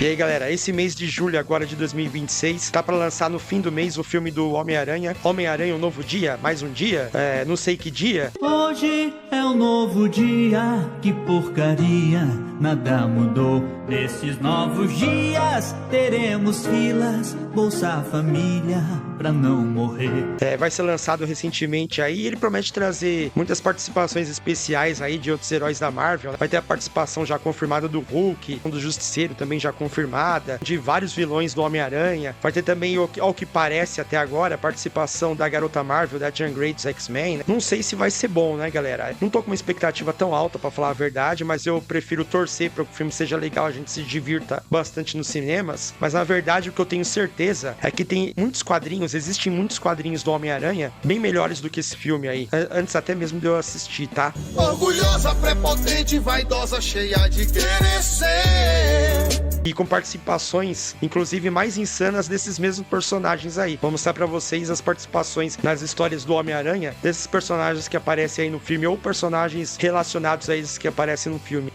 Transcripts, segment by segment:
E aí, galera, esse mês de julho agora de 2026, tá pra lançar no fim do mês o filme do Homem-Aranha. Homem-Aranha, um novo dia, mais um dia, não sei que dia. Hoje é um novo dia, que porcaria, nada mudou. Nesses novos dias teremos filas, Bolsa Família, pra não morrer. Vai ser lançado recentemente aí, e ele promete trazer muitas participações especiais aí de outros heróis da Marvel. Vai ter a participação já confirmada do Hulk, do Justiceiro também já confirmada, de vários vilões do Homem-Aranha. Vai ter também, ao que parece até agora, a participação da Garota Marvel, da Jean Grey dos X-Men, né? Não sei se vai ser bom, né, galera? Não tô com uma expectativa tão alta, pra falar a verdade, mas eu prefiro torcer para que o filme seja legal, a gente se divirta bastante nos cinemas. Mas na verdade, o que eu tenho certeza é que tem muitos quadrinhos, existem muitos quadrinhos do Homem-Aranha bem melhores do que esse filme aí, antes até mesmo de eu assistir, tá? Orgulhosa, prepotente, vaidosa, cheia de querer ser. E com participações, inclusive, mais insanas desses mesmos personagens aí. Vou mostrar pra vocês as participações nas histórias do Homem-Aranha, desses personagens que aparecem aí no filme, ou personagens relacionados a eles que aparecem no filme.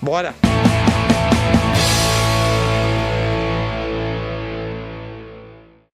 Bora!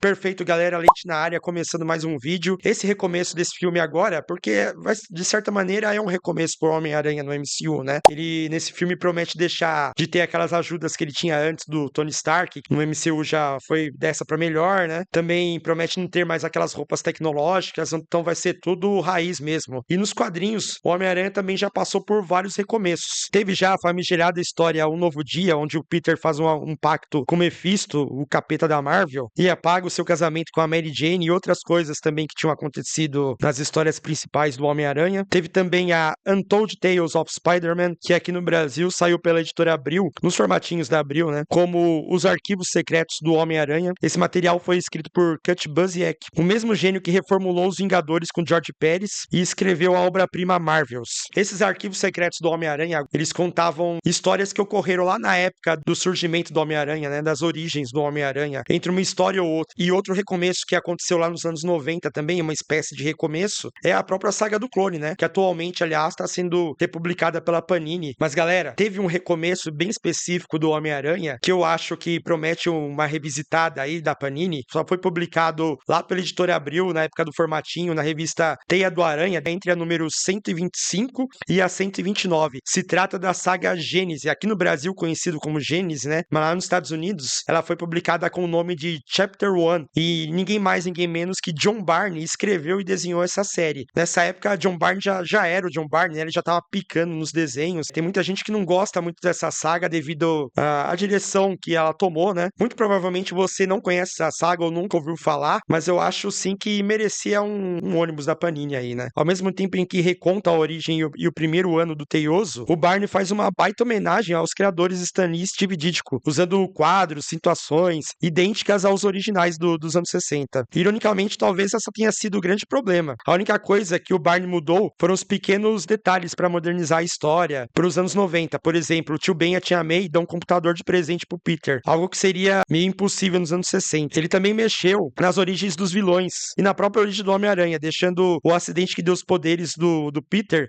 Perfeito, galera, Leite na área, começando mais um vídeo. Esse recomeço desse filme agora, porque de certa maneira é um recomeço pro Homem-Aranha no MCU, né? Ele, nesse filme, promete deixar de ter aquelas ajudas que ele tinha antes do Tony Stark, que no MCU já foi dessa pra melhor, né? Também promete não ter mais aquelas roupas tecnológicas, então vai ser tudo raiz mesmo. E nos quadrinhos, o Homem-Aranha também já passou por vários recomeços. Teve já a famigerada história Um Novo Dia, onde o Peter faz um pacto com o Mephisto, o capeta da Marvel, e apaga o seu casamento com a Mary Jane e outras coisas também que tinham acontecido nas histórias principais do Homem-Aranha. Teve também a Untold Tales of Spider-Man, que aqui no Brasil saiu pela editora Abril, nos formatinhos da Abril, né? Como Os Arquivos Secretos do Homem-Aranha. Esse material foi escrito por Kurt Busiek, o mesmo gênio que reformulou Os Vingadores com George Pérez e escreveu a obra-prima Marvels. Esses Arquivos Secretos do Homem-Aranha, eles contavam histórias que ocorreram lá na época do surgimento do Homem-Aranha, né? Das origens do Homem-Aranha, entre uma história ou outra. E outro recomeço que aconteceu lá nos anos 90 também, uma espécie de recomeço, é a própria saga do clone, né? Que atualmente, aliás, está sendo republicada pela Panini. Mas, galera, teve um recomeço bem específico do Homem-Aranha, que eu acho que promete uma revisitada aí da Panini. Só foi publicado lá pela editora Abril, na época do formatinho, na revista Teia do Aranha, entre a número 125 e a 129. Se trata da saga Gênese, aqui no Brasil conhecido como Gênese, né? Mas lá nos Estados Unidos, ela foi publicada com o nome de Chapter 1, e ninguém mais, ninguém menos que John Byrne escreveu e desenhou essa série. Nessa época, John Byrne já era o John Byrne, né? Ele já estava picando nos desenhos. Tem muita gente que não gosta muito dessa saga devido à direção que ela tomou, né? Muito provavelmente você não conhece essa saga ou nunca ouviu falar, mas eu acho sim que merecia um ônibus da Panini aí, né? Ao mesmo tempo em que reconta a origem e o primeiro ano do Teioso, o Byrne faz uma baita homenagem aos criadores Stan Lee e Steve Ditko, usando quadros, situações idênticas aos originais dos anos 60. Ironicamente, talvez essa tenha sido o grande problema. A única coisa que o Byrne mudou foram os pequenos detalhes para modernizar a história para os anos 90. Por exemplo, o tio Ben e a tia May dão um computador de presente pro Peter, algo que seria meio impossível nos anos 60. Ele também mexeu nas origens dos vilões e na própria origem do Homem-Aranha, deixando o acidente que deu os poderes do Peter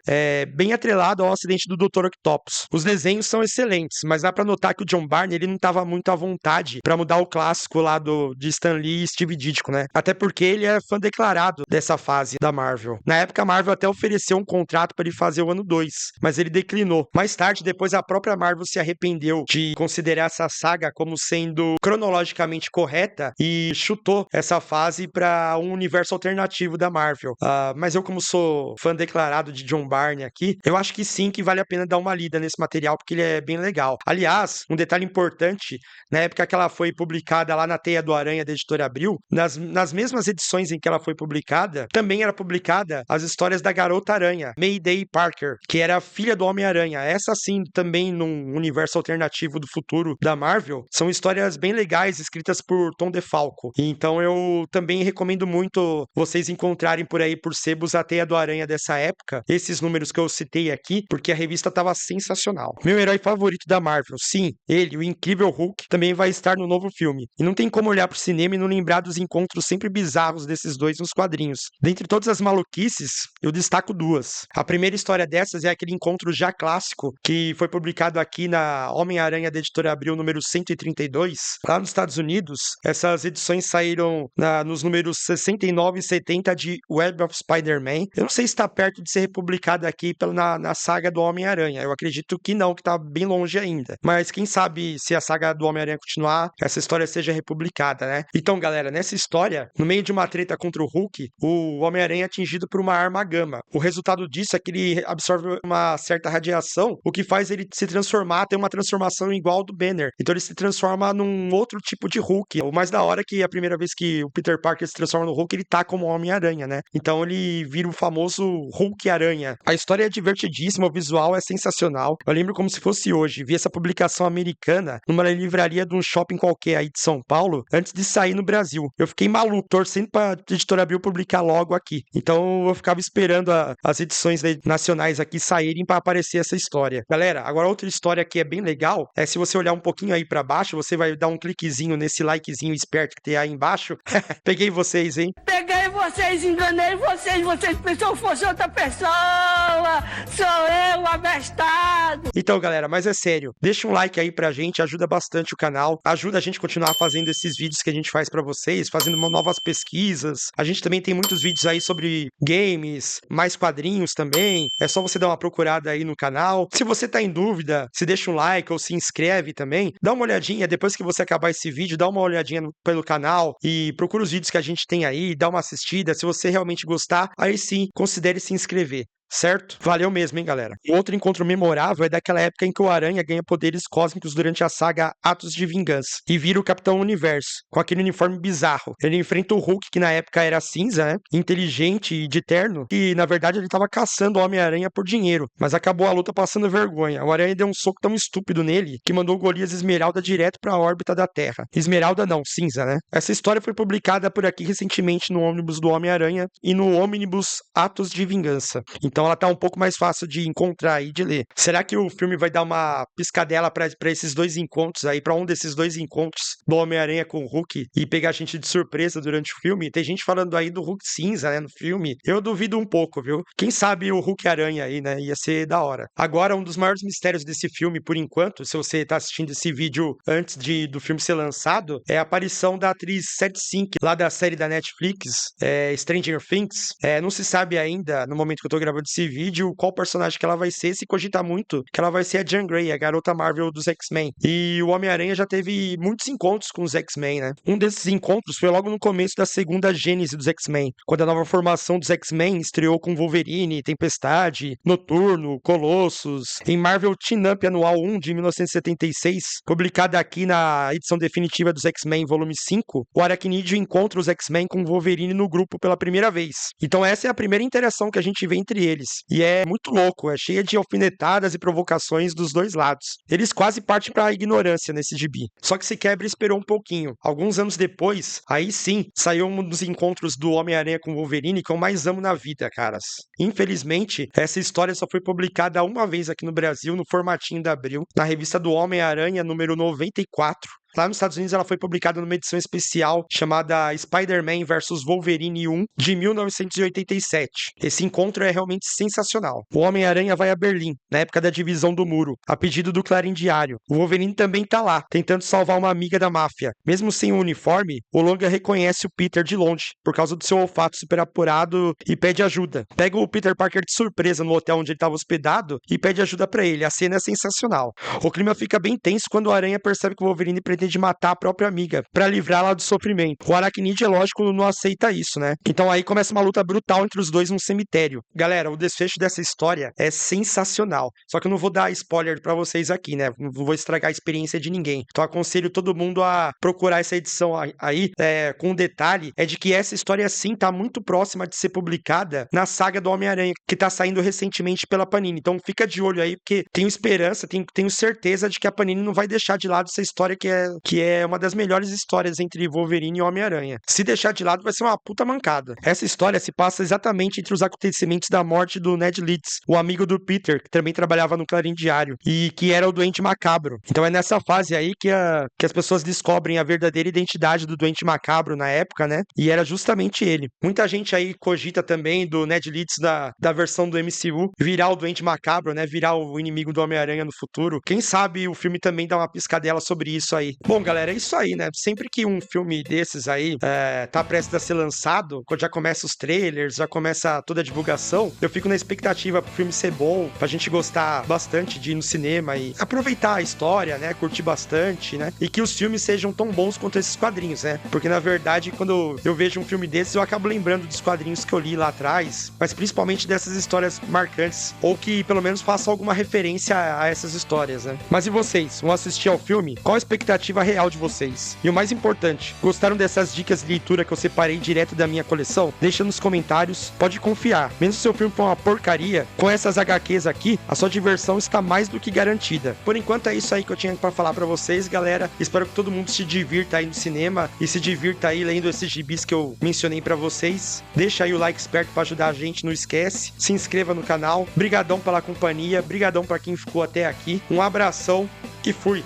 bem atrelado ao acidente do Dr. Octopus. Os desenhos são excelentes, mas dá para notar que o John Byrne ele não estava muito à vontade para mudar o clássico lá de Stan Lee e Steve Ditko, né? Até porque ele é fã declarado dessa fase da Marvel. Na época, a Marvel até ofereceu um contrato para ele fazer o ano 2, mas ele declinou. Mais tarde, depois a própria Marvel se arrependeu de considerar essa saga como sendo cronologicamente correta e chutou essa fase para um universo alternativo da Marvel. Mas eu, como sou fã declarado de John Byrne aqui, eu acho que sim, que vale a pena dar uma lida nesse material, porque ele é bem legal. Aliás, um detalhe importante, na época que ela foi publicada lá na Teia do Aranha da editora Abril, nas mesmas edições em que ela foi publicada, também era publicada as histórias da Garota Aranha, Mayday Parker, que era a filha do Homem-Aranha. Essa sim, também num universo alternativo do futuro da Marvel, são histórias bem legais, escritas por Tom DeFalco. Então eu também recomendo muito vocês encontrarem por aí, por sebos, a Teia do Aranha dessa época, esses números que eu citei aqui, porque a revista estava sensacional. Meu herói favorito da Marvel, sim, ele, o incrível Hulk, também vai estar no novo filme. E não tem como olhar pro cinema me não lembrar dos encontros sempre bizarros desses dois nos quadrinhos. Dentre todas as maluquices, eu destaco duas. A primeira história dessas é aquele encontro já clássico que foi publicado aqui na Homem-Aranha da Editora Abril número 132, lá nos Estados Unidos. Essas edições saíram nos números 69 e 70 de Web of Spider-Man. Eu não sei se está perto de ser republicado aqui na saga do Homem-Aranha. Eu acredito que não, que está bem longe ainda. Mas quem sabe se a saga do Homem-Aranha continuar, essa história seja republicada, né? Então, galera, nessa história, no meio de uma treta contra o Hulk, o Homem-Aranha é atingido por uma arma gama. O resultado disso é que ele absorve uma certa radiação, o que faz ele se transformar, ter uma transformação igual ao do Banner. Então ele se transforma num outro tipo de Hulk. O mais da hora é que a primeira vez que o Peter Parker se transforma no Hulk, ele tá como Homem-Aranha, né? Então ele vira o famoso Hulk-Aranha. A história é divertidíssima, o visual é sensacional. Eu lembro como se fosse hoje. Vi essa publicação americana numa livraria de um shopping qualquer aí de São Paulo, antes de sair no Brasil. Eu fiquei maluco, torcendo pra Editora Abril publicar logo aqui. Então eu ficava esperando as edições nacionais aqui saírem pra aparecer essa história. Galera, agora outra história que é bem legal, é se você olhar um pouquinho aí pra baixo, você vai dar um cliquezinho nesse likezinho esperto que tem aí embaixo. Peguei vocês, hein? Peguei vocês, enganei vocês pensou que fosse outra pessoa, sou eu, abestado. Então, galera, mas é sério, deixa um like aí pra gente, ajuda bastante o canal, ajuda a gente a continuar fazendo esses vídeos que a gente faz pra vocês, fazendo novas pesquisas. A gente também tem muitos vídeos aí sobre games, mais quadrinhos também, é só você dar uma procurada aí no canal. Se você tá em dúvida, se deixa um like ou se inscreve também, dá uma olhadinha, depois que você acabar esse vídeo, dá uma olhadinha pelo canal e procura os vídeos que a gente tem aí, dá uma assistida. Se você realmente gostar, aí sim, considere se inscrever. Certo? Valeu mesmo, hein, galera? Outro encontro memorável é daquela época em que o Aranha ganha poderes cósmicos durante a saga Atos de Vingança e vira o Capitão Universo, com aquele uniforme bizarro. Ele enfrenta o Hulk, que na época era cinza, né? Inteligente e de terno, e na verdade ele tava caçando o Homem-Aranha por dinheiro, mas acabou a luta passando vergonha. O Aranha deu um soco tão estúpido nele que mandou o Golias Esmeralda direto para a órbita da Terra. Esmeralda não, cinza, né? Essa história foi publicada por aqui recentemente no ônibus do Homem-Aranha e no ônibus Atos de Vingança. Então ela tá um pouco mais fácil de encontrar e de ler. Será que o filme vai dar uma piscadela pra esses dois encontros aí, pra um desses dois encontros do Homem-Aranha com o Hulk e pegar a gente de surpresa durante o filme? Tem gente falando aí do Hulk cinza, né, no filme. Eu duvido um pouco, viu? Quem sabe o Hulk-Aranha aí, né? Ia ser da hora. Agora, um dos maiores mistérios desse filme, por enquanto, se você tá assistindo esse vídeo antes do filme ser lançado, é a aparição da atriz Sadie Sink, lá da série da Netflix, Stranger Things. Não se sabe ainda, no momento que eu tô gravando esse vídeo, qual personagem que ela vai ser. Se cogita muito que ela vai ser a Jean Grey, a garota Marvel dos X-Men. E o Homem-Aranha já teve muitos encontros com os X-Men, né? Um desses encontros foi logo no começo da segunda gênese dos X-Men, quando a nova formação dos X-Men estreou com Wolverine, Tempestade, Noturno, Colossus. Em Marvel Team Up Anual 1 de 1976, publicada aqui na edição definitiva dos X-Men volume 5, o Aracnídeo encontra os X-Men com Wolverine no grupo pela primeira vez. Então essa é a primeira interação que a gente vê entre eles. E é muito louco, é cheia de alfinetadas e provocações dos dois lados. Eles quase partem pra ignorância nesse gibi. Só que se quebra esperou um pouquinho. Alguns anos depois, aí sim, saiu um dos encontros do Homem-Aranha com Wolverine que eu mais amo na vida, caras. Infelizmente, essa história só foi publicada uma vez aqui no Brasil, no formatinho da Abril, na revista do Homem-Aranha, número 94. Lá nos Estados Unidos ela foi publicada numa edição especial chamada Spider-Man vs Wolverine 1 de 1987. Esse encontro é realmente sensacional. O Homem-Aranha vai a Berlim, na época da divisão do muro, a pedido do Clarim Diário. O Wolverine também tá lá, tentando salvar uma amiga da máfia. Mesmo sem o uniforme, o Longa reconhece o Peter de longe, por causa do seu olfato super apurado e pede ajuda. Pega o Peter Parker de surpresa no hotel onde ele estava hospedado e pede ajuda pra ele. A cena é sensacional. O clima fica bem tenso quando o Aranha percebe que o Wolverine pretende matar a própria amiga pra livrá-la do sofrimento. O Aracnídeo, é lógico, não aceita isso, né? Então aí começa uma luta brutal entre os dois num cemitério. Galera, o desfecho dessa história é sensacional. Só que eu não vou dar spoiler pra vocês aqui, né? Não vou estragar a experiência de ninguém. Então aconselho todo mundo a procurar essa edição aí, com um detalhe, é de que essa história sim tá muito próxima de ser publicada na saga do Homem-Aranha, que tá saindo recentemente pela Panini. Então fica de olho aí, porque tenho esperança, tenho certeza de que a Panini não vai deixar de lado essa história que é que é uma das melhores histórias entre Wolverine e Homem-Aranha. Se deixar de lado, vai ser uma puta mancada. Essa história se passa exatamente entre os acontecimentos da morte do Ned Leeds, o amigo do Peter, que também trabalhava no Clarim Diário, e que era o Doente Macabro. Então é nessa fase aí que as pessoas descobrem a verdadeira identidade do Doente Macabro na época, né? E era justamente ele. Muita gente aí cogita também do Ned Leeds da versão do MCU virar o Doente Macabro, né? Virar o inimigo do Homem-Aranha no futuro. Quem sabe o filme também dá uma piscadela sobre isso aí. Bom, galera, é isso aí, né? Sempre que um filme desses aí tá prestes a ser lançado, quando já começa os trailers, já começa toda a divulgação, eu fico na expectativa pro filme ser bom, pra gente gostar bastante de ir no cinema e aproveitar a história, né? Curtir bastante, né? E que os filmes sejam tão bons quanto esses quadrinhos, né? Porque, na verdade, quando eu vejo um filme desses, eu acabo lembrando dos quadrinhos que eu li lá atrás, mas principalmente dessas histórias marcantes, ou que pelo menos façam alguma referência a essas histórias, né? Mas e vocês? Vão assistir ao filme? Qual a expectativa real de vocês? E o mais importante, gostaram dessas dicas de leitura que eu separei direto da minha coleção? Deixa nos comentários, pode confiar. Mesmo se o seu filme for uma porcaria, com essas HQs aqui, a sua diversão está mais do que garantida. Por enquanto é isso aí que eu tinha pra falar pra vocês, galera. Espero que todo mundo se divirta aí no cinema e se divirta aí lendo esses gibis que eu mencionei pra vocês. Deixa aí o like esperto pra ajudar a gente, não esquece. Se inscreva no canal. Brigadão pela companhia, brigadão pra quem ficou até aqui. Um abração e fui!